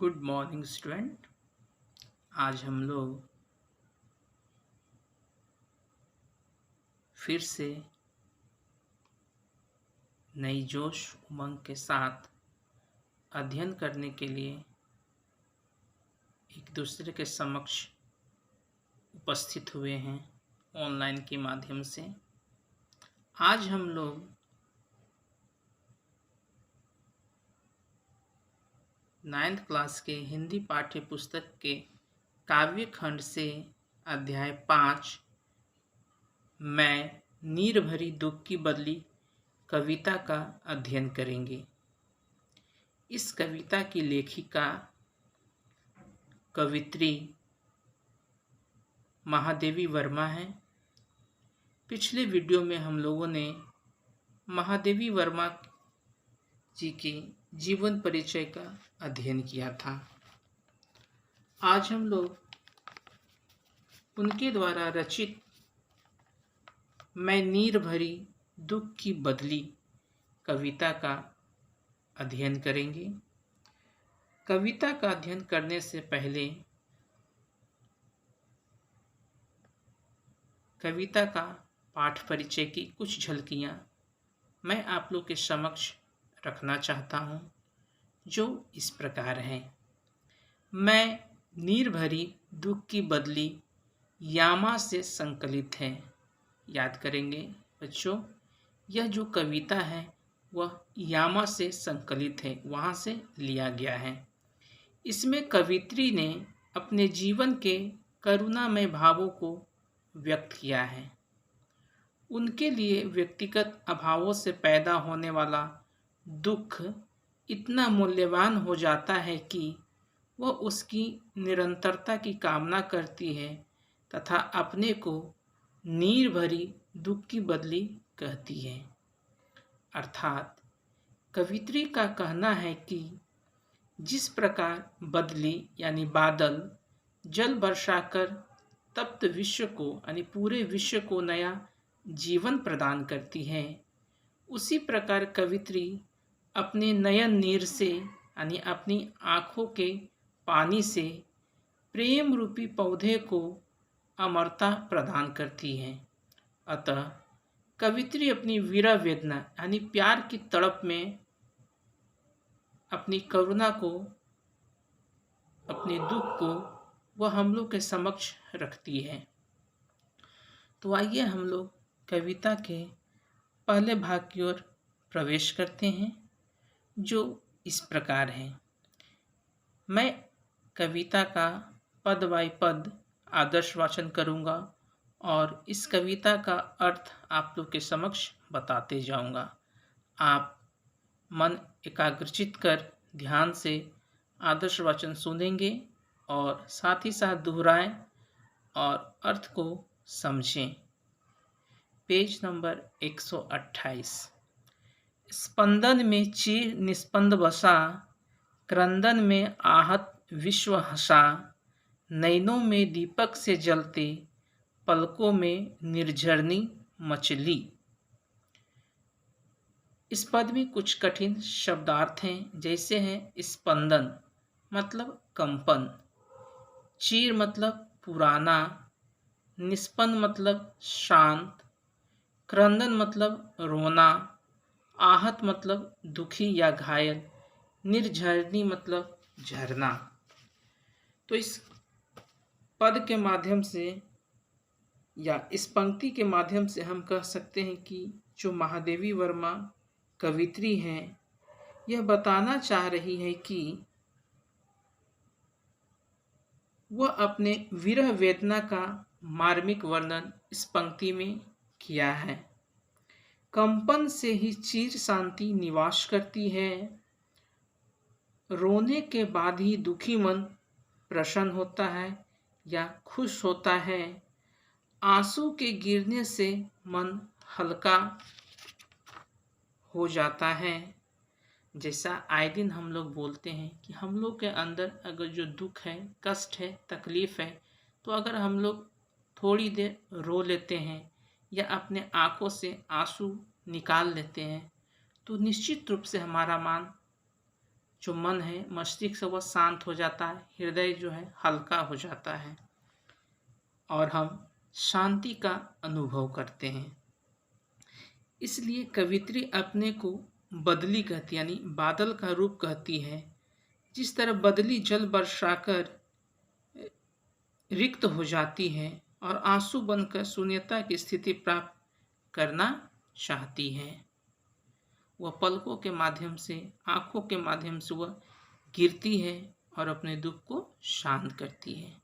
Good morning student. आज हम लोग फिर से नई जोश उमंग के साथ अध्ययन करने के लिए एक दूसरे के समक्ष उपस्थित हुए हैं ऑनलाइन के माध्यम से। आज हम लोग नाइन्थ क्लास के हिंदी पाठ्य पुस्तक के काव्य खंड से अध्याय 5 मैं नीर भरी दुख की बदली कविता का अध्ययन करेंगे। इस कविता की लेखिका कवित्री महादेवी वर्मा है। पिछले वीडियो में हम लोगों ने महादेवी वर्मा जी के जीवन परिचय का अध्ययन किया था। आज हम लोग उनके द्वारा रचित मैं नीर भरी दुख की बदली कविता का अध्ययन करेंगे। कविता का अध्ययन करने से पहले कविता का पाठ परिचय की कुछ झलकियां मैं आप लोग के समक्ष रखना चाहता हूं, जो इस प्रकार हैं। मैं नीर भरी दुख की बदली यामा से संकलित है। याद करेंगे बच्चों, यह जो कविता है वह यामा से संकलित है, वहाँ से लिया गया है। इसमें कवित्री ने अपने जीवन के करुणामय भावों को व्यक्त किया है। उनके लिए व्यक्तिगत अभावों से पैदा होने वाला दुख इतना मूल्यवान हो जाता है कि वह उसकी निरंतरता की कामना करती है तथा अपने को नीर भरी दुख की बदली कहती है। अर्थात कवित्री का कहना है कि जिस प्रकार बदली यानी बादल जल बरसाकर तप्त विश्व को यानी पूरे विश्व को नया जीवन प्रदान करती है, उसी प्रकार कवित्री अपने नयन नीर से यानी अपनी आँखों के पानी से प्रेम रूपी पौधे को अमरता प्रदान करती है। अतः कवित्री अपनी विरह वेदना यानी प्यार की तड़प में अपनी करुणा को, अपने दुख को वह हम लोग के समक्ष रखती है। तो आइए हम लोग कविता के पहले भाग की ओर प्रवेश करते हैं, जो इस प्रकार है। मैं कविता का पद बाय पद आदर्श वाचन करूंगा और इस कविता का अर्थ आप लोग के समक्ष बताते जाऊंगा। आप मन एकाग्रचित कर ध्यान से आदर्श वाचन सुनेंगे और साथ ही साथ दोहराएं और अर्थ को समझें। Page number 128। स्पंदन में चीर निस्पंद बसा, क्रंदन में आहत विश्व हंसा, नैनों में दीपक से जलते, पलकों में निर्झरनी मचली। इस पद में कुछ कठिन शब्दार्थ हैं, जैसे हैं स्पंदन मतलब कंपन, चीर मतलब पुराना, निस्पंद मतलब शांत, क्रंदन मतलब रोना, आहत मतलब दुखी या घायल, निर्झरनी मतलब झरना। तो इस पद के माध्यम से या इस पंक्ति के माध्यम से हम कह सकते हैं कि जो महादेवी वर्मा कवित्री हैं, यह बताना चाह रही है कि वह अपने विरह वेदना का मार्मिक वर्णन इस पंक्ति में किया है। कंपन से ही चीर शांति निवास करती है, रोने के बाद ही दुखी मन प्रसन्न होता है या खुश होता है, आंसू के गिरने से मन हल्का हो जाता है। जैसा आए दिन हम लोग बोलते हैं कि हम लोग के अंदर अगर जो दुख है, कष्ट है, तकलीफ है, तो अगर हम लोग थोड़ी देर रो लेते हैं या अपने आंखों से आंसू निकाल लेते हैं, तो निश्चित रूप से हमारा मन जो मन है, मस्तिष्क वह शांत हो जाता है, हृदय जो है हल्का हो जाता है और हम शांति का अनुभव करते हैं। इसलिए कवित्री अपने को बदली कहती, यानी बादल का रूप कहती है। जिस तरह बदली जल बरसाकर रिक्त हो जाती है और आंसू बनकर शून्यता की स्थिति प्राप्त करना चाहती है, वह पलकों के माध्यम से, आंखों के माध्यम से वह गिरती है और अपने दुख को शांत करती है।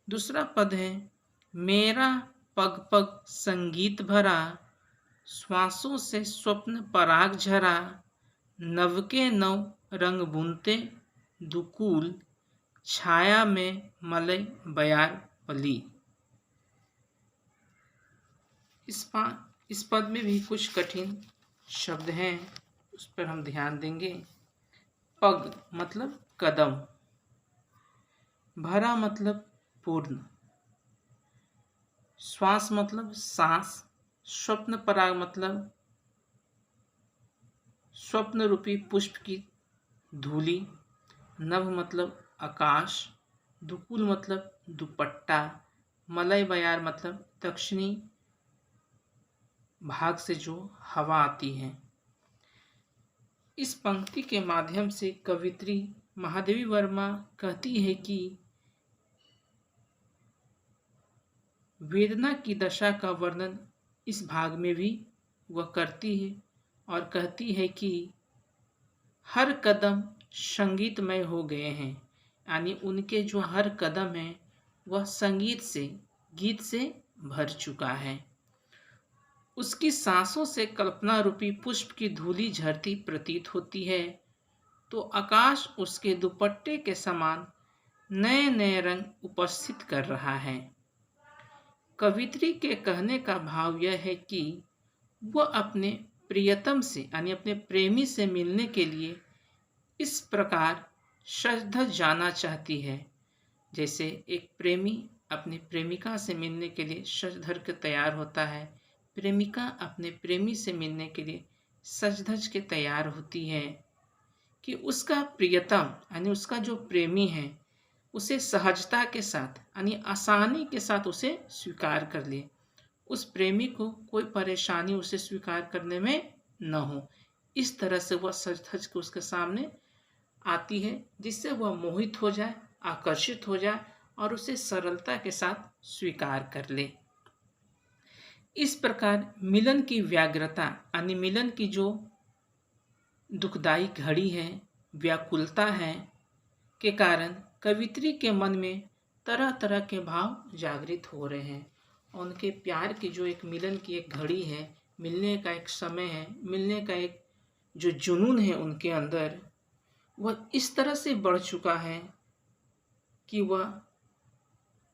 दूसरा पद है, मेरा पग पग संगीत भरा, श्वासों से स्वप्न पराग झरा, नव के नव रंग बुनते दुकूल, छाया में मलय बयार पली। इस पद में भी कुछ कठिन शब्द हैं, उस पर हम ध्यान देंगे। पग मतलब कदम, भरा मतलब पूर्ण, श्वास मतलब सांस, स्वप्न पराग मतलब स्वप्न रूपी पुष्प की धूली, नभ मतलब आकाश, दुकुल मतलब दुपट्टा, मलय बयार मतलब दक्षिणी भाग से जो हवा आती है। इस पंक्ति के माध्यम से कवित्री महादेवी वर्मा कहती है कि वेदना की दशा का वर्णन इस भाग में भी वह करती है और कहती है कि हर कदम संगीतमय हो गए हैं, यानी उनके जो हर कदम है वह संगीत से, गीत से भर चुका है। उसकी सांसों से कल्पना रूपी पुष्प की धूली झरती प्रतीत होती है, तो आकाश उसके दुपट्टे के समान नए नए रंग उपस्थित कर रहा है। कवित्री के कहने का भाव यह है कि वह अपने प्रियतम से, यानी अपने प्रेमी से मिलने के लिए इस प्रकार सज-धज जाना चाहती है, जैसे एक प्रेमी अपनी प्रेमिका से मिलने के लिए सज-धज के तैयार होता है, प्रेमिका अपने प्रेमी से मिलने के लिए सज-धज के तैयार होती है, कि उसका प्रियतम यानी उसका जो प्रेमी है उसे सहजता के साथ, यानी आसानी के साथ उसे स्वीकार कर ले, उस प्रेमी को कोई परेशानी उसे स्वीकार करने में न हो। इस तरह से वह सज-धज के उसके सामने आती है, जिससे वह मोहित हो जाए, आकर्षित हो जाए और उसे सरलता के साथ स्वीकार कर ले। इस प्रकार मिलन की व्याग्रता, यानी मिलन की जो दुखदायी घड़ी है, व्याकुलता है, के कारण कवित्री के मन में तरह तरह के भाव जागृत हो रहे हैं। उनके प्यार की जो एक मिलन की एक घड़ी है, मिलने का एक समय है, मिलने का एक जो जुनून है उनके अंदर, वह इस तरह से बढ़ चुका है कि वह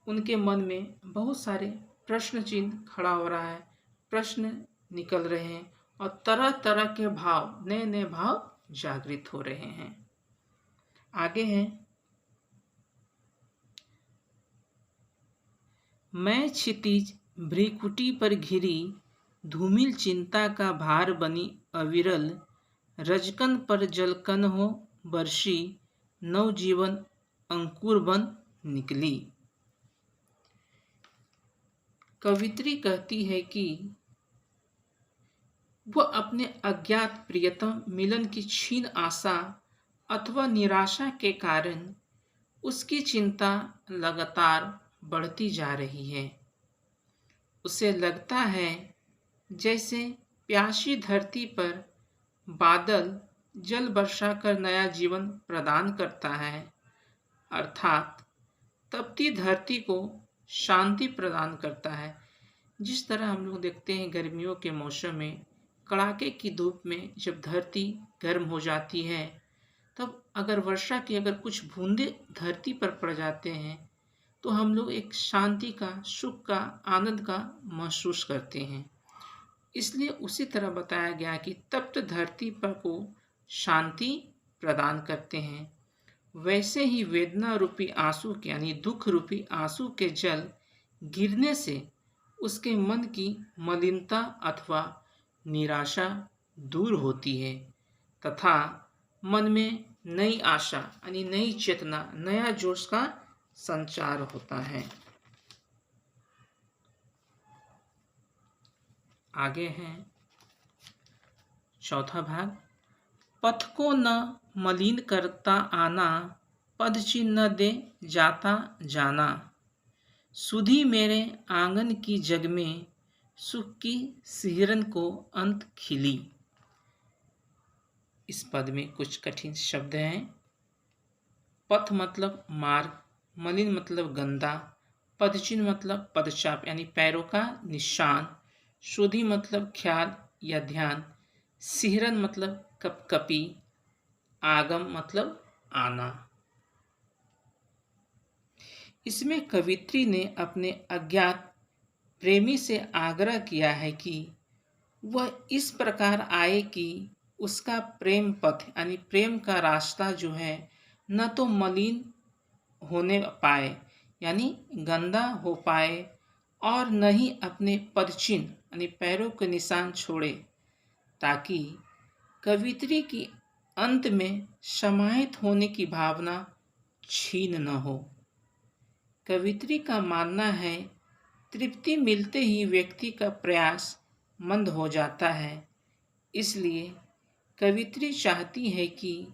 उनके मन में बहुत सारे प्रश्न चिन्ह खड़ा हो रहा है, प्रश्न निकल रहे हैं और तरह तरह के भाव, नए नए भाव जागृत हो रहे हैं। आगे है, मैं क्षितिज भ्रिकुटी पर घिरी, धूमिल चिंता का भार बनी अविरल, रजकन पर जलकन हो बरसी, नवजीवन अंकुर बन निकली। कवित्री कहती है कि वह अपने अज्ञात प्रियतम मिलन की क्षीण आशा अथवा निराशा के कारण उसकी चिंता लगातार बढ़ती जा रही है। उसे लगता है जैसे प्यासी धरती पर बादल जल वर्षा कर नया जीवन प्रदान करता है, अर्थात तपती धरती को शांति प्रदान करता है। जिस तरह हम लोग देखते हैं गर्मियों के मौसम में कड़ाके की धूप में जब धरती गर्म हो जाती है, तब अगर वर्षा की अगर कुछ बूंदे धरती पर पड़ जाते हैं तो हम लोग एक शांति का, सुख का, आनंद का महसूस करते हैं। इसलिए उसी तरह बताया गया कि तप्त धरती पर को शांति प्रदान करते हैं। वैसे ही वेदना रूपी आंसू के, यानी दुख रूपी आंसू के जल गिरने से उसके मन की मलिनता अथवा निराशा दूर होती है तथा मन में नई आशा यानी नई चेतना, नया जोश का संचार होता है। आगे है चौथा भाग। पथ को न मलिन करता आना, पद चिन्ह दे जाता जाना। सुधी मेरे आंगन की जग में, सुख की सिहरन को अंत खिली। इस पद में कुछ कठिन शब्द हैं। पथ मतलब मार्ग, मलिन मतलब गंदा, पदचिन्ह मतलब पदचाप यानी पैरों का निशान, सुधी मतलब ख्याल या ध्यान, सिहरन मतलब कपकपी, आगम मतलब आना। इसमें कवित्री ने अपने अज्ञात प्रेमी से आग्रह किया है कि वह इस प्रकार आए कि उसका प्रेम पथ यानी प्रेम का रास्ता जो है न तो मलिन होने पाए यानी गंदा हो पाए, और न ही अपने पदचिन्ह यानी पैरों के निशान छोड़े, ताकि कवित्री की अंत में समाहित होने की भावना छीन न हो। कवित्री का मानना है तृप्ति मिलते ही व्यक्ति का प्रयास मंद हो जाता है, इसलिए कवित्री चाहती है कि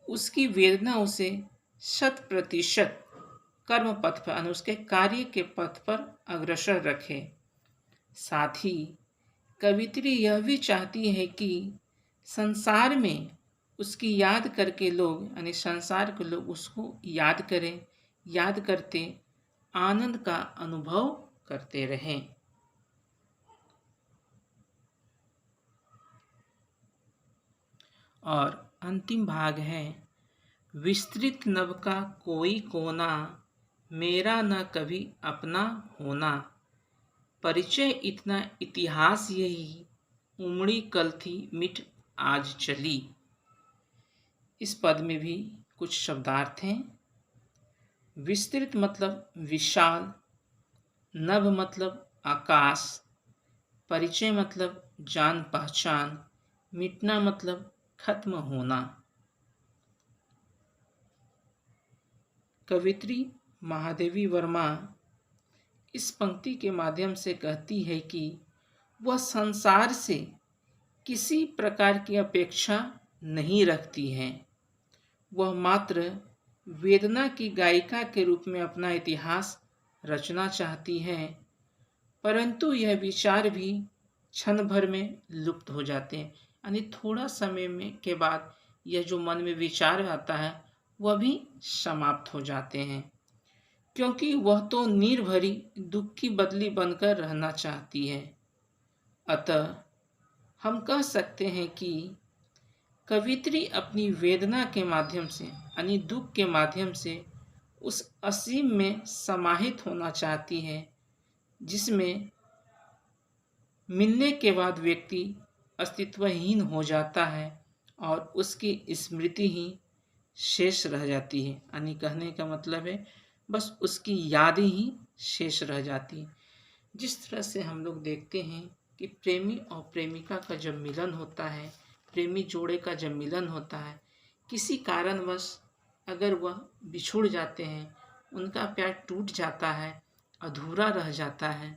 उसकी वेदना उसे 100% कर्म पथ पर यानी उसके कार्य के पथ पर अग्रसर रखे। साथ ही कवित्री यह भी चाहती है कि संसार में उसकी याद करके लोग यानी संसार के लोग उसको याद करें, याद करते आनंद का अनुभव करते रहें। और अंतिम भाग है। विस्तृत नभ का कोई कोना, मेरा न कभी अपना होना। परिचय इतना इतिहास यही, उमड़ी कल थी मिट आज चली। इस पद में भी कुछ शब्दार्थ हैं। विस्तृत मतलब विशाल, नभ मतलब आकाश, परिचय मतलब जान पहचान, मिटना मतलब खत्म होना। कवित्री महादेवी वर्मा इस पंक्ति के माध्यम से कहती है कि वह संसार से किसी प्रकार की अपेक्षा नहीं रखती है। वह मात्र वेदना की गायिका के रूप में अपना इतिहास रचना चाहती है, परंतु यह विचार भी क्षण भर में लुप्त हो जाते हैं, यानी थोड़ा समय में के बाद यह जो मन में विचार आता है वह भी समाप्त हो जाते हैं, क्योंकि वह तो निर्भरी दुख की बदली बनकर रहना चाहती है। अतः हम कह सकते हैं कि कवित्री अपनी वेदना के माध्यम से यानी दुख के माध्यम से उस असीम में समाहित होना चाहती है, जिसमें मिलने के बाद व्यक्ति अस्तित्वहीन हो जाता है और उसकी स्मृति ही शेष रह जाती है। यानी कहने का मतलब है बस उसकी यादें ही शेष रह जाती है। जिस तरह से हम लोग देखते हैं कि प्रेमी और प्रेमिका का जब मिलन होता है, प्रेमी जोड़े का जब मिलन होता है, किसी कारणवश अगर वह बिछुड़ जाते हैं, उनका प्यार टूट जाता है, अधूरा रह जाता है,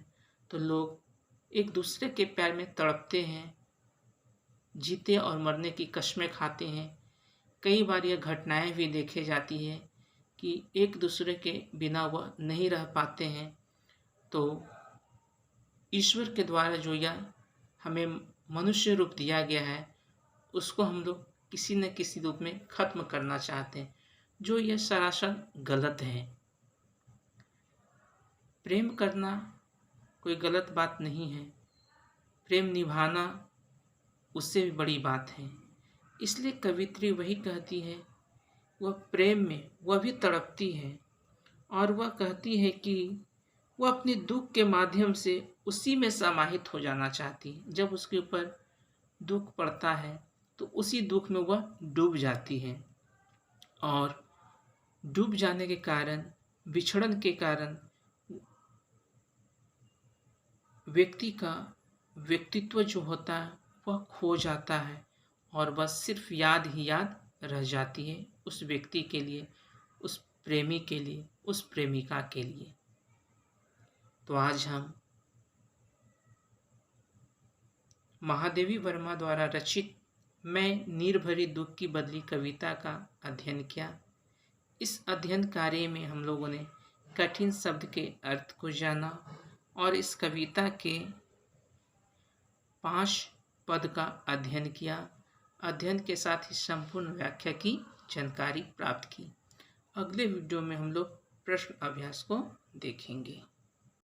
तो लोग एक दूसरे के प्यार में तड़पते हैं, जीते और मरने की कस्में खाते हैं। कई बार यह घटनाएं भी देखी जाती है कि एक दूसरे के बिना वह नहीं रह पाते हैं, तो ईश्वर के द्वारा जो यह हमें मनुष्य रूप दिया गया है उसको हम लोग किसी न किसी रूप में खत्म करना चाहते हैं, जो यह सरासर गलत है। प्रेम करना कोई गलत बात नहीं है, प्रेम निभाना उससे भी बड़ी बात है। इसलिए कवित्री वही कहती है, वह प्रेम में वह भी तड़पती है और वह कहती है कि वह अपने दुख के माध्यम से उसी में समाहित हो जाना चाहती है। जब उसके ऊपर दुख पड़ता है तो उसी दुख में वह डूब जाती है, और डूब जाने के कारण, बिछड़न के कारण व्यक्ति का व्यक्तित्व जो होता है वह खो जाता है और बस सिर्फ याद ही याद रह जाती है उस व्यक्ति के लिए, उस प्रेमी के लिए, उस प्रेमिका के लिए। तो आज हम महादेवी वर्मा द्वारा रचित मैं नीर भरी दुख की बदली कविता का अध्ययन किया। इस अध्ययन कार्य में हम लोगों ने कठिन शब्द के अर्थ को जाना और इस कविता के 5 पद का अध्ययन किया। अध्ययन के साथ ही संपूर्ण व्याख्या की जानकारी प्राप्त की। अगले वीडियो में हम लोग प्रश्न अभ्यास को देखेंगे।